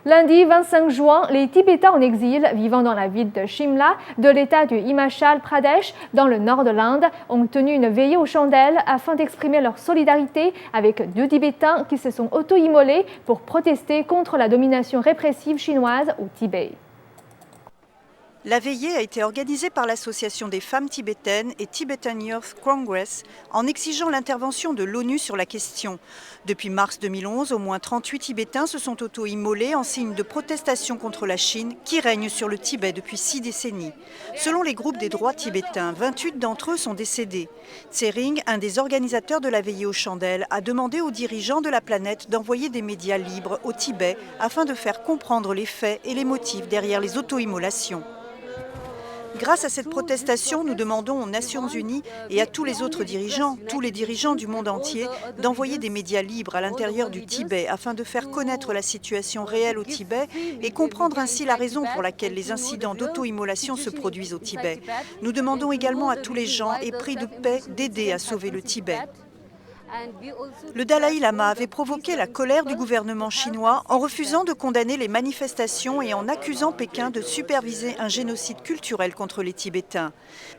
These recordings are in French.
Lundi 25 juin, les Tibétains en exil vivant dans la ville de Shimla de l'État du Himachal Pradesh, dans le nord de l'Inde, ont tenu une veillée aux chandelles afin d'exprimer leur solidarité avec 2 Tibétains qui se sont auto-immolés pour protester contre la domination répressive chinoise au Tibet. La veillée a été organisée par l'Association des femmes tibétaines et Tibetan Youth Congress en exigeant l'intervention de l'ONU sur la question. Depuis mars 2011, au moins 38 Tibétains se sont auto-immolés en signe de protestation contre la Chine qui règne sur le Tibet depuis 6 décennies. Selon les groupes des droits tibétains, 28 d'entre eux sont décédés. Tsering, un des organisateurs de la veillée aux chandelles, a demandé aux dirigeants de la planète d'envoyer des médias libres au Tibet afin de faire comprendre les faits et les motifs derrière les auto-immolations. Grâce à cette protestation, nous demandons aux Nations Unies et à tous les autres dirigeants, tous les dirigeants du monde entier, d'envoyer des médias libres à l'intérieur du Tibet afin de faire connaître la situation réelle au Tibet et comprendre ainsi la raison pour laquelle les incidents d'auto-immolation se produisent au Tibet. Nous demandons également à tous les gens épris de paix d'aider à sauver le Tibet. Le Dalai Lama avait provoqué la colère du gouvernement chinois en refusant de condamner les manifestations et en accusant Pékin de superviser un génocide culturel contre les Tibétains.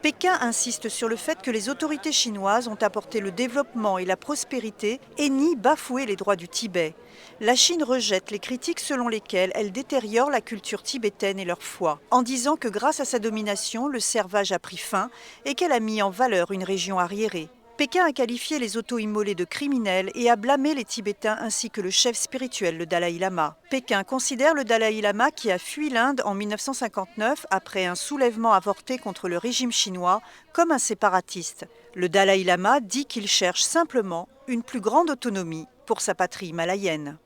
Pékin insiste sur le fait que les autorités chinoises ont apporté le développement et la prospérité et nie bafouer les droits du Tibet. La Chine rejette les critiques selon lesquelles elle détériore la culture tibétaine et leur foi, en disant que grâce à sa domination, le servage a pris fin et qu'elle a mis en valeur une région arriérée. Pékin a qualifié les auto-immolés de criminels et a blâmé les Tibétains ainsi que le chef spirituel, le Dalai Lama. Pékin considère le Dalai Lama qui a fui l'Inde en 1959 après un soulèvement avorté contre le régime chinois comme un séparatiste. Le Dalai Lama dit qu'il cherche simplement une plus grande autonomie pour sa patrie himalayenne.